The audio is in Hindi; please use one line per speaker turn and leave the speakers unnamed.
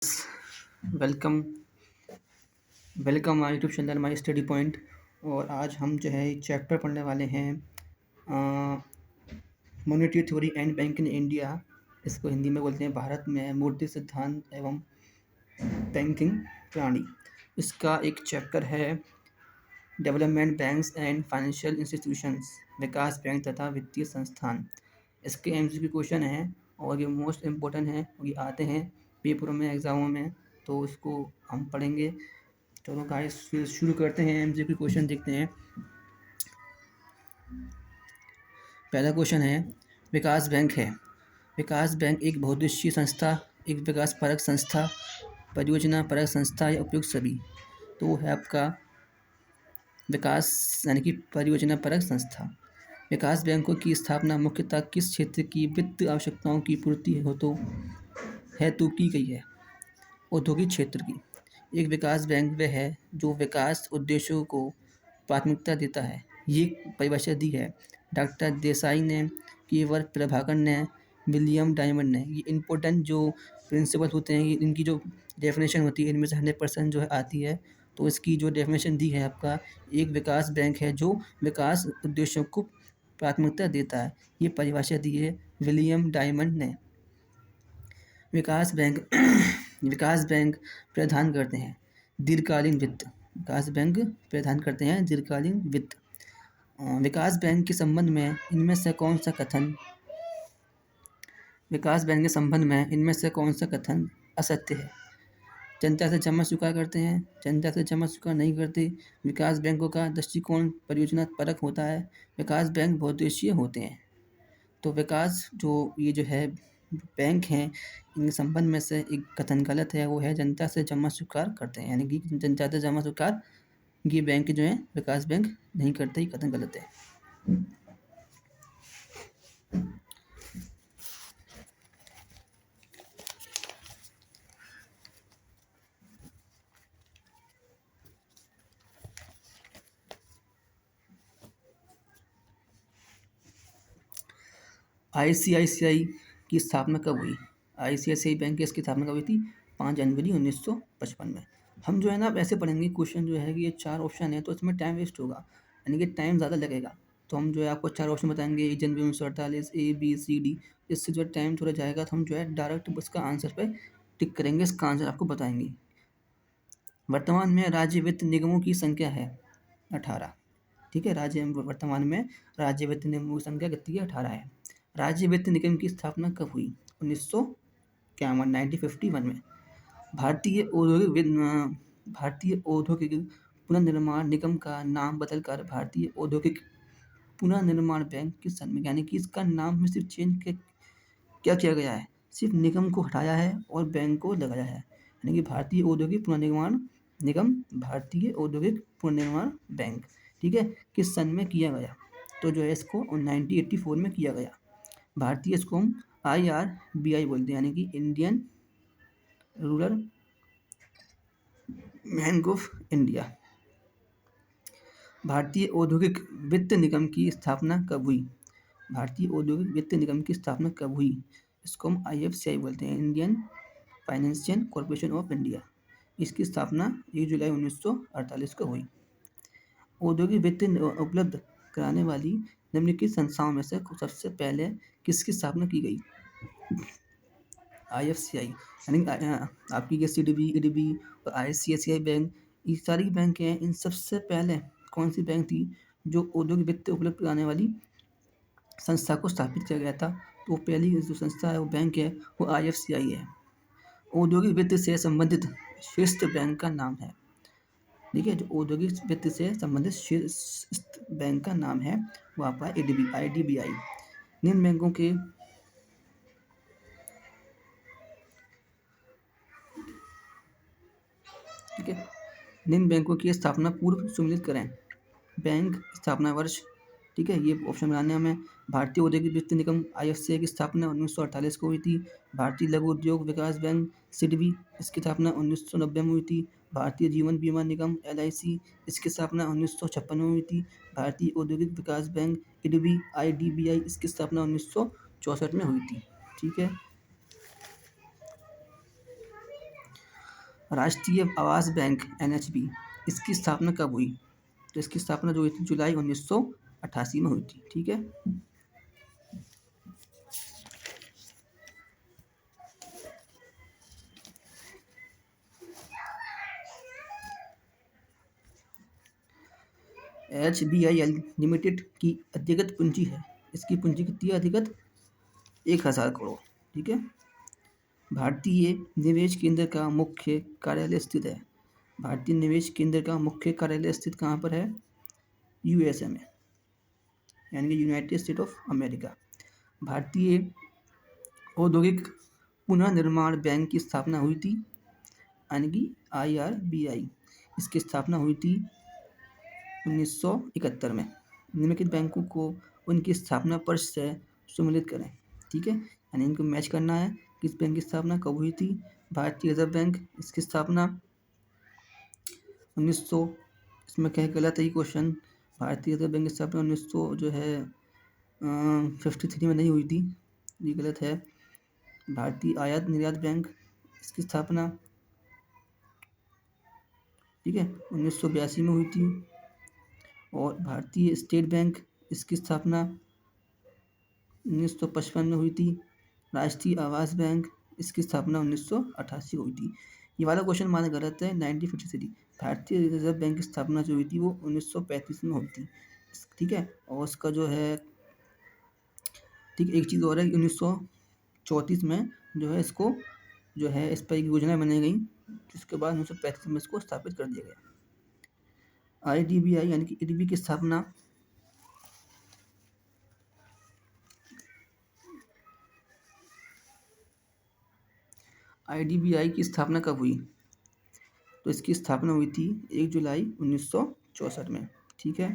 Welcome welcome my YouTube channel my study point. और आज हम जो है चैप्टर पढ़ने वाले हैं monetary theory and bank in India. इसको हिंदी में बोलते हैं भारत में मौद्रिक सिद्धांत एवं बैंकिंग प्रणाली। इसका एक चैप्टर है development banks and financial institutions, Vikas bank तथा वित्तीय संस्थान। इसके एमसीक्यू क्वेश्चन हैं और ये मोस्ट इम्पोर्टेंट हैं, ये आते हैं पेपरों में, एग्जामों में, तो इसको हम पढ़ेंगे। चलो गाइस फिर शुरू करते हैं। एमसीक्यू क्वेश्चन देखते हैं। पहला क्वेश्चन है, विकास बैंक है। विकास बैंक एक बहुउद्देशीय संस्था, एक विकास परक संस्था, परियोजना परक संस्था या उपयुक्त सभी। तो वो है आपका विकास यानी कि परियोजना परक संस्था। विकास बैंकों की स्थापना मुख्यतः किस क्षेत्र की वित्त आवश्यकताओं की पूर्ति हेतु की गई है? औद्योगिक क्षेत्र की। एक विकास बैंक वह है जो विकास उद्देश्यों को प्राथमिकता देता है। ये परिभाषा दी है डॉक्टर देसाई ने, केवल प्रभाकर ने, विलियम डायमंड ने। ये इम्पोर्टेंट जो प्रिंसिपल होते हैं, इनकी जो डेफिनेशन होती है, इनमें से 100% जो है आती है। तो इसकी जो डेफिनेशन दी है आपका, एक विकास बैंक है जो विकास उद्देश्यों को प्राथमिकता देता है। ये परिभाषा दी है विलियम डायमंड ने। विकास बैंक विकास बैंक प्रदान करते हैं दीर्घकालीन वित्त। विकास बैंक प्रदान करते हैं दीर्घकालीन वित्त। विकास बैंक के संबंध में इनमें से कौन सा कथन विकास बैंक के संबंध में इनमें से कौन सा कथन असत्य है? जनता से जमा स्वीकार करते हैं, जनता से जमा स्वीकार नहीं करते। विकास बैंकों का दृष्टिकोण परियोजना परक होता है। विकास बैंक बहुउद्देशीय होते हैं। तो विकास ये जो है बैंक हैं, इनके संबंध में से एक कथन गलत है, वो है जनता से जमा स्वीकार करते हैं, यानी कि जनता से जमा स्वीकार ये बैंक जो है विकास बैंक नहीं करते, ये कथन गलत है। आईसीआईसीआई की स्थापना कब हुई? आईसीआईसीआई बैंक की इसकी स्थापना कब हुई थी? 5 जनवरी 1955 में। हम जो है ना ऐसे पढ़ेंगे क्वेश्चन जो है कि ये 4 ऑप्शन है, तो इसमें टाइम वेस्ट होगा, यानी कि टाइम ज़्यादा लगेगा। तो हम जो है आपको 4 ऑप्शन बताएंगे, 1 जनवरी 1948, ए बी सी डी। इससे जो टाइम थोड़ा जाएगा, तो हम जो है डायरेक्ट इसका आंसर पे टिक करेंगे, इसका आंसर आपको बताएंगे। वर्तमान में राज्य वित्त निगमों की संख्या है 18। ठीक है, वर्तमान में राज्य वित्त निगमों की संख्या कितनी है? 18 है। राज्य वित्त निगम की स्थापना कब हुई? 1951 में। भारतीय औद्योगिक पुनर्निर्माण निगम का नाम बदलकर भारतीय औद्योगिक पुनर्निर्माण बैंक किस सन में, यानी कि इसका नाम में सिर्फ चेंज क्या किया गया है? सिर्फ निगम को हटाया है और बैंक को लगाया है, यानी कि भारतीय औद्योगिक पुनर्निर्माण निगम, भारतीय औद्योगिक पुनर्निर्माण बैंक। ठीक है, किस सन में किया गया? तो जो है इसको 1984 में किया गया। भारतीय इसको हम IRBI बोलते हैं, यानी कि Indian rural bank of India. भारतीय औद्योगिक वित्त निगम की स्थापना कब हुई? भारतीय औद्योगिक वित्त निगम की स्थापना कब हुई? इसको हम IFCI बोलते हैं, Indian financial corporation of India. इसकी स्थापना 1 जुलाई 1948 को हुई। औद्योगिक वित्त उपलब्ध कराने वाली निम्नलिखित संस्थाओं में से सबसे पहले किसकी स्थापना की गई? IFCI, यानी आपकी ये CDB, EDB और ICICI बैंक, ये सारी बैंक हैं। इन सबसे पहले कौन सी बैंक थी जो औद्योगिक वित्त उपलब्ध कराने वाली संस्था को स्थापित किया गया था? तो पहली जो संस्था है, वो बैंक है, वो IFCI है। औद्योगिक वित्त से संबंधित शीर्ष बैंक का नाम है। ठीक है, जो औद्योगिक वित्त से संबंधित शीर्ष बैंक का नाम है वो आपका IDBI। निम्न बैंकों के ठीक है, निम्न बैंकों की स्थापना पूर्व सुमेलित करें। बैंक स्थापना वर्ष, ठीक है, ये ऑप्शन बनाने हमें। भारतीय औद्योगिक वित्त निगम IFCI की स्थापना 1948 को हुई थी। भारतीय लघु उद्योग विकास बैंक CDB, इसकी स्थापना 1990 में हुई थी। भारतीय जीवन बीमा निगम LIC, इसकी स्थापना 1956 में हुई थी। भारतीय औद्योगिक विकास बैंक EDB IDBI, इसकी स्थापना 1964 में हुई थी। ठीक है, राष्ट्रीय आवास बैंक NHB, इसकी स्थापना कब हुई? तो इसकी स्थापना जो हुई थी जुलाई 1988 में हुई थी। ठीक है। HBIL लिमिटेड की अधिगत पूंजी है, इसकी पूंजी कितनी है अधिगत? 1000 करोड़। ठीक है। भारतीय निवेश केंद्र का मुख्य कार्यालय स्थित है। भारतीय निवेश केंद्र का मुख्य कार्यालय स्थित कहाँ पर है? USA में, यानी कि यूनाइटेड स्टेट ऑफ अमेरिका। भारतीय औद्योगिक पुनर्निर्माण बैंक की स्थापना हुई थी, यानी कि IRBI, इसकी स्थापना हुई थी 1971 में। निम्नलिखित बैंकों को उनकी स्थापना वर्ष से सम्मिलित करें। ठीक है, यानी इनको मैच करना है। किस बैंक की स्थापना कब हुई थी? भारतीय रिजर्व बैंक, इसकी स्थापना 1900, इसमें क्या गलत है ये क्वेश्चन। भारतीय रिजर्व बैंक की स्थापना 1900 जो है 53 में नहीं हुई थी, ये गलत है। भारतीय आयात निर्यात बैंक, इसकी स्थापना ठीक है 1982 में हुई थी। और भारतीय स्टेट बैंक, इसकी स्थापना 1955 में हुई थी। राष्ट्रीय आवास बैंक, इसकी स्थापना 1988 हुई थी। ये वाला क्वेश्चन हमारा गलत है, 1953। भारतीय रिजर्व बैंक की स्थापना जो हुई थी वो 1935 में हुई थी। ठीक है। और उसका जो है ठीक एक चीज़ और है, 1934 में जो है इसको जो है इस पर एक योजना बनाई गई, जिसके बाद 1935 में इसको स्थापित कर दिया गया। IDBI यानी कि EDB की स्थापना IDBI की स्थापना कब हुई? तो इसकी स्थापना हुई थी 1 जुलाई 1964 में। ठीक है।